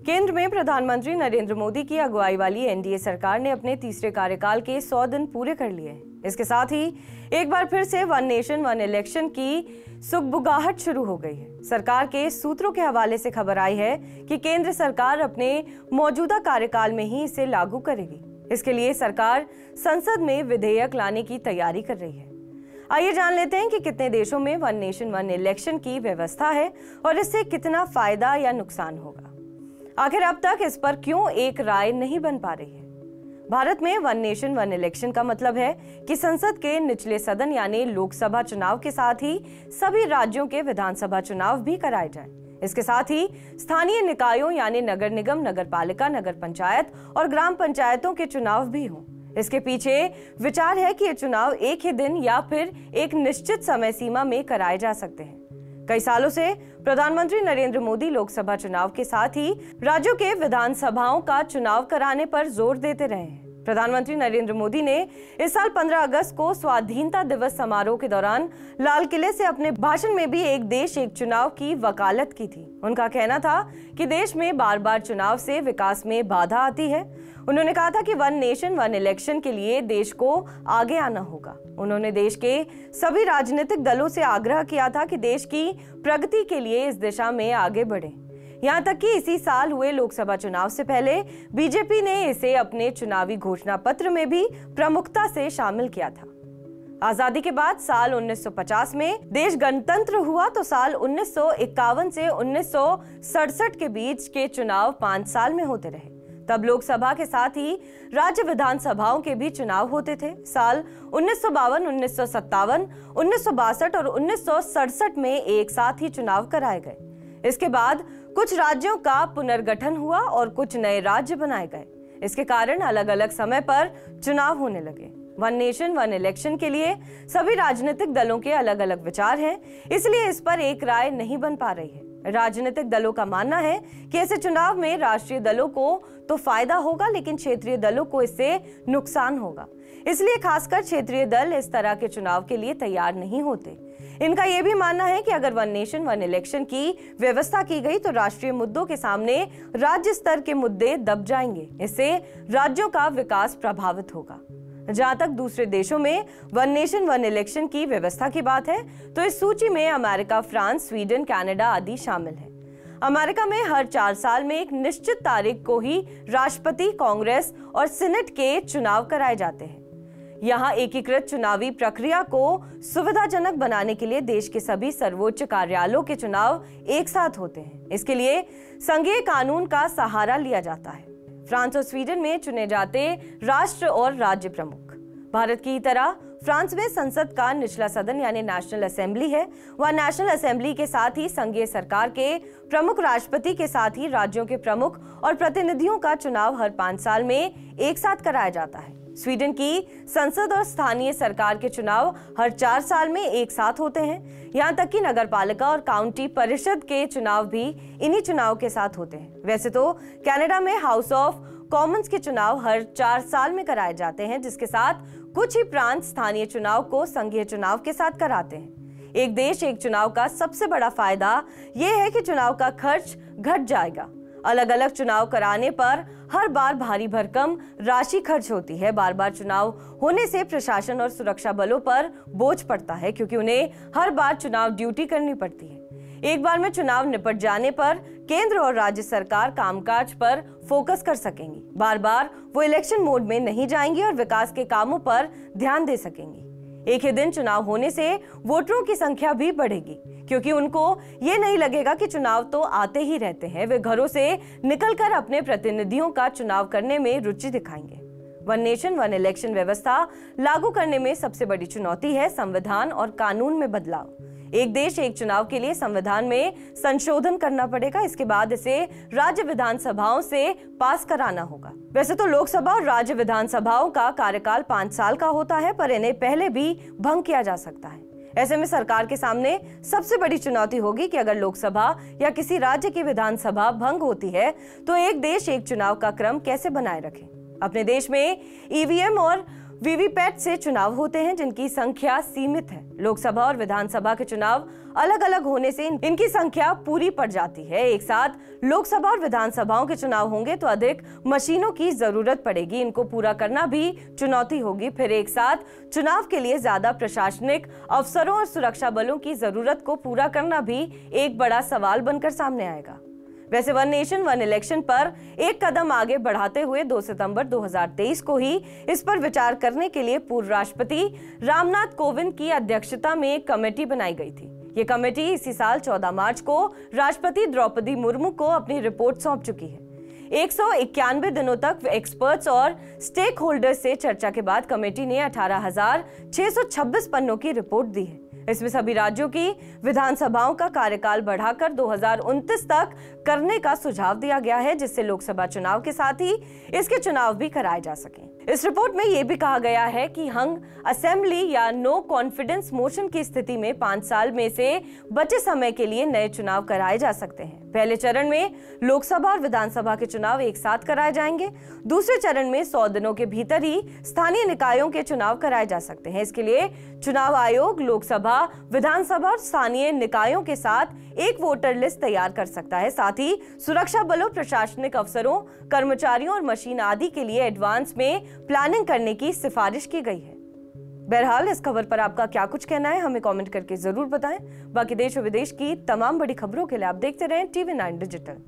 केंद्र में प्रधानमंत्री नरेंद्र मोदी की अगुवाई वाली एनडीए सरकार ने अपने तीसरे कार्यकाल के 100 दिन पूरे कर लिए हैं। इसके साथ ही एक बार फिर से वन नेशन वन इलेक्शन की सुगबुगाहट शुरू हो गई है। सरकार के सूत्रों के हवाले से खबर आई है कि केंद्र सरकार अपने मौजूदा कार्यकाल में ही इसे लागू करेगी। इसके लिए सरकार संसद में विधेयक लाने की तैयारी कर रही है। आइए जान लेते हैं कि कितने देशों में वन नेशन वन इलेक्शन की व्यवस्था है और इससे कितना फायदा या नुकसान होगा। आखिर अब तक इस पर क्यों एक राय नहीं बन पा रही है। भारत में वन नेशन वन इलेक्शन का मतलब है कि संसद के निचले सदन यानी लोकसभा चुनाव के साथ ही सभी राज्यों के विधानसभा चुनाव भी कराए जाएं। इसके साथ ही स्थानीय निकायों यानी नगर निगम, नगर पालिका, नगर पंचायत और ग्राम पंचायतों के चुनाव भी हों। इसके पीछे विचार है कि ये चुनाव एक ही दिन या फिर एक निश्चित समय सीमा में कराए जा सकते हैं। कई सालों से प्रधानमंत्री नरेंद्र मोदी लोकसभा चुनाव के साथ ही राज्यों के विधानसभाओं का चुनाव कराने पर जोर देते रहे हैं। प्रधानमंत्री नरेंद्र मोदी ने इस साल 15 अगस्त को स्वाधीनता दिवस समारोह के दौरान लाल किले से अपने भाषण में भी एक देश एक चुनाव की वकालत की थी। उनका कहना था कि देश में बार बार चुनाव से विकास में बाधा आती है। उन्होंने कहा था कि वन नेशन वन इलेक्शन के लिए देश को आगे आना होगा। उन्होंने देश के सभी राजनीतिक दलों से आग्रह किया था कि देश की प्रगति के लिए इस दिशा में आगे बढ़े। यहाँ तक कि इसी साल हुए लोकसभा चुनाव से पहले बीजेपी ने इसे अपने चुनावी घोषणा पत्र में भी प्रमुखता से शामिल किया था। आजादी के बाद साल 1950 में देश गणतंत्र हुआ तो साल 1951 से 1967 के बीच के चुनाव 5 साल में होते रहे। तब लोकसभा के साथ ही राज्य विधानसभाओं के भी चुनाव होते थे। साल 1952, 1957, 1962 और 1967 में एक साथ ही चुनाव कराए गए। इसके बाद कुछ राज्यों का पुनर्गठन हुआ और कुछ नए राज्य बनाए गए। इसके कारण अलग अलग समय पर चुनाव होने लगे। वन नेशन वन इलेक्शन के लिए सभी राजनीतिक दलों के अलग अलग विचार हैं, इसलिए इस पर एक राय नहीं बन पा रही है। राजनीतिक दलों का मानना है कि ऐसे चुनाव में राष्ट्रीय दलों को तो फायदा होगा, लेकिन क्षेत्रीय दलों को इससे नुकसान होगा। इसलिए खासकर क्षेत्रीय दल इस तरह के चुनाव के लिए तैयार नहीं होते। इनका यह भी मानना है कि अगर वन नेशन वन इलेक्शन की व्यवस्था की गई तो राष्ट्रीय मुद्दों के सामने राज्य स्तर के मुद्दे दब जाएंगे। इससे राज्यों का विकास प्रभावित होगा। जहां तक दूसरे देशों में वन नेशन वन इलेक्शन की व्यवस्था की बात है तो इस सूची में अमेरिका, फ्रांस, स्वीडन, कनाडा आदि शामिल है। अमेरिका में हर 4 साल में एक निश्चित तारीख को ही राष्ट्रपति, कांग्रेस और सीनेट के चुनाव कराए जाते हैं। यहाँ एकीकृत चुनावी प्रक्रिया को सुविधाजनक बनाने के लिए देश के सभी सर्वोच्च कार्यालयों के चुनाव एक साथ होते हैं। इसके लिए संघीय कानून का सहारा लिया जाता है। फ्रांस और स्वीडन में चुने जाते राष्ट्र और राज्य प्रमुख। भारत की तरह फ्रांस में संसद का निचला सदन यानी नेशनल असेंबली है। वह नेशनल असेंबली के साथ ही संघीय सरकार के प्रमुख, राष्ट्रपति के साथ ही राज्यों के प्रमुख और प्रतिनिधियों का चुनाव हर 5 साल में एक साथ कराया जाता है। स्वीडन की संसद और स्थानीय सरकार के चुनाव हर 4 साल में एक साथ होते हैं। यहाँ तक कि नगर पालिका और काउंटी परिषद के चुनाव भी इन्हीं चुनाव के साथ होते हैं। वैसे तो कनाडा में हाउस ऑफ कॉमन्स के चुनाव हर 4 साल में कराए जाते हैं, जिसके साथ कुछ ही प्रांत स्थानीय चुनाव को संघीय चुनाव के साथ कराते हैं। एक देश एक चुनाव का सबसे बड़ा फायदा यह है कि चुनाव का खर्च घट जाएगा। अलग अलग चुनाव कराने पर हर बार भारी भरकम राशि खर्च होती है। बार बार चुनाव होने से प्रशासन और सुरक्षा बलों पर बोझ पड़ता है, क्योंकि उन्हें हर बार चुनाव ड्यूटी करनी पड़ती है। एक बार में चुनाव निपट जाने पर केंद्र और राज्य सरकार कामकाज पर फोकस कर सकेंगी। बार बार वो इलेक्शन मोड में नहीं जाएंगी और विकास के कामों पर ध्यान दे सकेंगी। एक ही दिन चुनाव होने से वोटरों की संख्या भी बढ़ेगी, क्योंकि उनको ये नहीं लगेगा कि चुनाव तो आते ही रहते हैं। वे घरों से निकलकर अपने प्रतिनिधियों का चुनाव करने में रुचि दिखाएंगे। वन नेशन वन इलेक्शन व्यवस्था लागू करने में सबसे बड़ी चुनौती है संविधान और कानून में बदलाव। एक देश एक चुनाव के लिए संविधान में संशोधन करना पड़ेगा। इसके बाद इसे राज्य विधानसभाओं से पास कराना होगा। वैसे तो लोकसभा और राज्य विधानसभाओं का कार्यकाल 5 साल का होता है, पर इन्हें पहले भी भंग किया जा सकता है। ऐसे में सरकार के सामने सबसे बड़ी चुनौती होगी कि अगर लोकसभा या किसी राज्य की विधानसभा भंग होती है तो एक देश एक चुनाव का क्रम कैसे बनाए रखें। अपने देश में ईवीएम और वीवीपैट से चुनाव होते हैं जिनकी संख्या सीमित है। लोकसभा और विधानसभा के चुनाव अलग अलग होने से इनकी संख्या पूरी पड़ जाती है। एक साथ लोकसभा और विधानसभाओं के चुनाव होंगे तो अधिक मशीनों की जरूरत पड़ेगी, इनको पूरा करना भी चुनौती होगी। फिर एक साथ चुनाव के लिए ज्यादा प्रशासनिक अफसरों और सुरक्षा बलों की जरूरत को पूरा करना भी एक बड़ा सवाल बनकर सामने आएगा। वैसे वन नेशन वन इलेक्शन पर एक कदम आगे बढ़ाते हुए 2 सितंबर 2023 को ही इस पर विचार करने के लिए पूर्व राष्ट्रपति रामनाथ कोविंद की अध्यक्षता में एक कमेटी बनाई गई थी। ये कमेटी इसी साल 14 मार्च को राष्ट्रपति द्रौपदी मुर्मू को अपनी रिपोर्ट सौंप चुकी है। 191 दिनों तक एक्सपर्ट्स और स्टेक होल्डर्स से चर्चा के बाद कमेटी ने 18,626 पन्नों की रिपोर्ट दी है। इसमें सभी राज्यों की विधानसभाओं का कार्यकाल बढ़ाकर 2029 तक करने का सुझाव दिया गया है, जिससे लोकसभा चुनाव के साथ ही इसके चुनाव भी कराए जा सकें। इस रिपोर्ट में यह भी कहा गया है कि हंग असेंबली या नो कॉन्फिडेंस मोशन की स्थिति में 5 साल में से बचे समय के लिए नए चुनाव कराए जा सकते हैं। पहले चरण में लोकसभा और विधानसभा के चुनाव एक साथ कराए जाएंगे। दूसरे चरण में 100 दिनों के भीतर ही स्थानीय निकायों के चुनाव कराए जा सकते हैं। इसके लिए चुनाव आयोग लोकसभा, विधानसभा और स्थानीय निकायों के साथ एक वोटर लिस्ट तैयार कर सकता है। साथ ही सुरक्षा बलों, प्रशासनिक अफसरों, कर्मचारियों और मशीन आदि के लिए एडवांस में प्लानिंग करने की सिफारिश की गई है। बहरहाल इस खबर पर आपका क्या कुछ कहना है, हमें कमेंट करके जरूर बताएं। बाकी देश और विदेश की तमाम बड़ी खबरों के लिए आप देखते रहें TV9 डिजिटल।